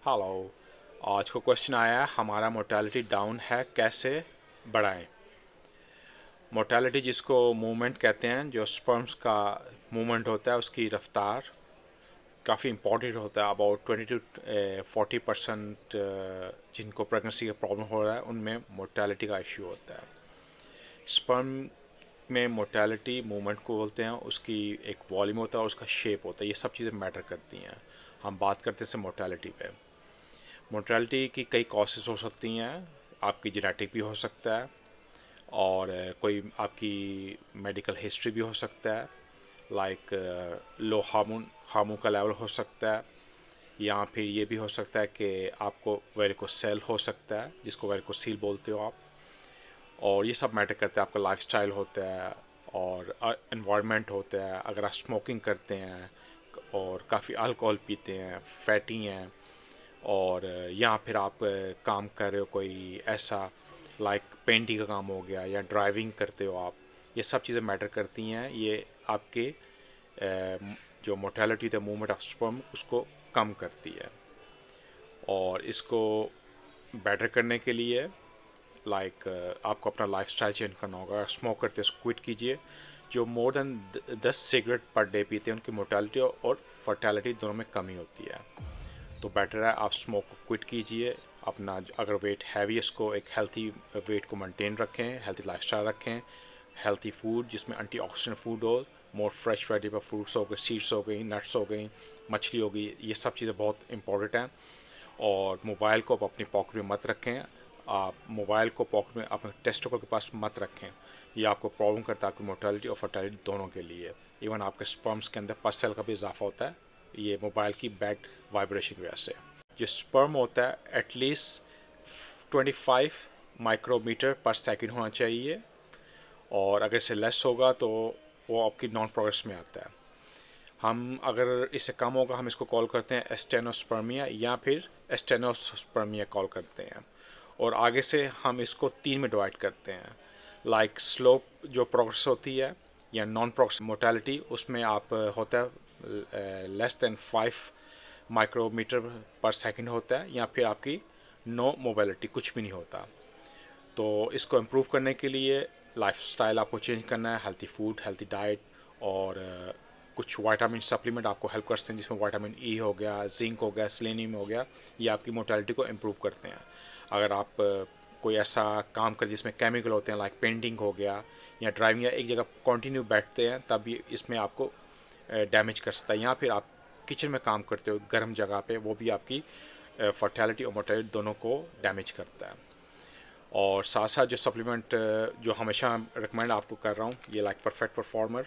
Hello. आज का question आया है, हमारा मोर्टेलिटी डाउन है, कैसे बढ़ाएं। मोर्टेलिटी जिसको मूवमेंट कहते हैं, जो स्पर्म्स का मूवमेंट होता है उसकी रफ्तार काफ़ी इंपॉर्टेंट होता है। अबाउट 20 to 40% जिनको प्रेगनेंसी का प्रॉब्लम हो रहा है उनमें मोर्टेलिटी का इश्यू होता है। स्पर्म में मोर्टेलिटी मूवमेंट को बोलते हैं, उसकी एक वॉल्यूम होता है और उसका शेप होता है, ये सब चीज़ें मैटर करती हैं। हम बात करते हैं मोर्टेलिटी पे। मोर्टेलिटी की कई कॉसेस हो सकती हैं। आपकी जेनेटिक भी हो सकता है और कोई आपकी मेडिकल हिस्ट्री भी हो सकता है। लाइक लो हार्मोन का लेवल हो सकता है, या फिर ये भी हो सकता है कि आपको वेरिकोसेल हो सकता है, जिसको वेरिकोसील बोलते हो आप। और ये सब मैटर करता है। आपका लाइफस्टाइल होता है और एनवायरनमेंट होता है। अगर आप स्मोकिंग करते हैं और काफ़ी अल्कोहल पीते हैं, फैटी हैं, और या फिर आप काम कर रहे हो कोई ऐसा, लाइक पेंटिंग का काम हो गया या ड्राइविंग करते हो आप, ये सब चीज़ें मैटर करती हैं। ये आपके जो mortality the movement of sperm उसको कम करती है। और इसको बेटर करने के लिए लाइक आपको अपना लाइफस्टाइल चेंज करना होगा। स्मोक करते हैं, क्विट कीजिए। जो more than 10 cigarette per day पीते हैं उनकी मोर्टेलिटी और फर्टेलिटी दोनों में कमी होती है। तो बेटर है आप स्मोक को क्विट कीजिए। अपना अगर वेट हैवी है इसको एक हेल्थी वेट को मेंटेन रखें, हेल्थी लाइफस्टाइल रखें, हेल्थी फूड जिसमें एंटीऑक्सीडेंट फूड हो, मोर फ्रेश वेजिटेबल फ्रूट्स हो गए, सीड्स हो गई, नट्स हो गई, मछली हो गई, ये सब चीज़ें बहुत इंपॉर्टेंट हैं। और मोबाइल को आप अपनी पॉकेट में मत रखें। आप मोबाइल को पॉकेट में अपने टेस्टिकल के पास मत रखें। ये आपको प्रॉब्लम करता है, आपकी मोर्टेलिटी और फर्टिलिटी दोनों के लिए। इवन आपके स्पर्म्स के अंदर पस सेल का भी इजाफा होता है, ये मोबाइल की बैड वाइब्रेशन की वजह से। जो स्पर्म होता है एटलीस्ट 25 माइक्रोमीटर पर सेकेंड होना चाहिए, और अगर इससे लेस होगा तो वो आपकी नॉन प्रोग्रेस में आता है। हम अगर इससे कम होगा हम इसको कॉल करते हैं एस्टेनोस्पर्मिया या फिर एस्टेनोस्पर्मिया कॉल करते हैं। और आगे से हम इसको 3 में डिवाइड करते हैं। लाइक स्लोप जो प्रोग्रेस होती है या नॉन प्रोग्रेस मोर्टेलिटी, उसमें आप होता है लेस देन 5 माइक्रोमीटर पर सेकेंड होता है, या फिर आपकी नो मोबिलिटी, कुछ भी नहीं होता। तो इसको इम्प्रूव करने के लिए लाइफस्टाइल आपको चेंज करना है, हेल्थी फूड, हेल्थी डाइट, और कुछ विटामिन सप्लीमेंट आपको हेल्प करते हैं, जिसमें विटामिन ई हो गया, जिंक हो गया, सेलेनियम हो गया। ये आपकी मोर्टेलिटी को इम्प्रूव करते हैं। अगर आप कोई ऐसा काम कर जिसमें केमिकल होते हैं, लाइक पेंटिंग हो गया या ड्राइविंग, या एक जगह कंटिन्यू बैठते हैं, तब ये इसमें आपको डैमेज कर सकता है। या फिर आप किचन में काम करते हो गर्म जगह पे, वो भी आपकी फर्टिलिटी और मोर्टेलिटी दोनों को डैमेज करता है। और साथ साथ जो सप्लीमेंट जो हमेशा रिकमेंड आपको कर रहा हूँ, ये लाइक परफेक्ट परफॉर्मर,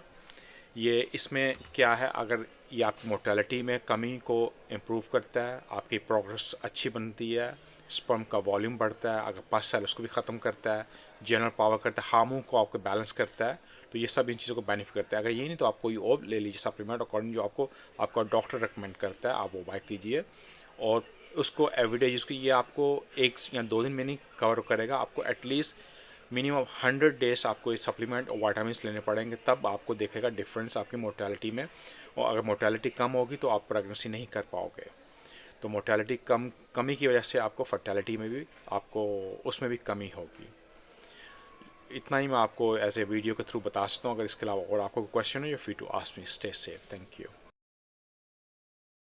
ये इसमें क्या है, अगर ये आपकी मोर्टेलिटी में कमी को इम्प्रूव करता है, आपकी प्रोग्रेस अच्छी बनती है, स्पर्म का वॉल्यूम बढ़ता है, अगर पस सेल उसको भी ख़त्म करता है, जनरल पावर करता है, हार्मोन को आपको बैलेंस करता है, तो ये सब इन चीज़ों को बेनिफिट करता है। अगर ये नहीं तो आप कोई और ले लीजिए सप्लीमेंट अकॉर्डिंग जो आपको आपका डॉक्टर रिकमेंड करता है, आप वो बाय कीजिए। और उसको एवरीडे जिसको ये आपको 1 या 2 दिन में नहीं कवर करेगा, आपको एटलीस्ट मिनिमम 100 डेज आपको ये सप्लीमेंट और वाइटामिन लेने पड़ेंगे, तब आपको देखेगा डिफरेंस आपकी मोर्टेलिटी में। और अगर मोर्टेलिटी कम होगी तो आप प्रेगनेंसी नहीं कर पाओगे। तो मोर्टेलिटी कमी की वजह से आपको फर्टिलिटी में भी आपको उसमें भी कमी होगी। इतना ही मैं आपको एज ए वीडियो के थ्रू बता सकता हूँ। अगर इसके अलावा और आपको क्वेश्चन है, you free to ask me. Stay safe. Thank you.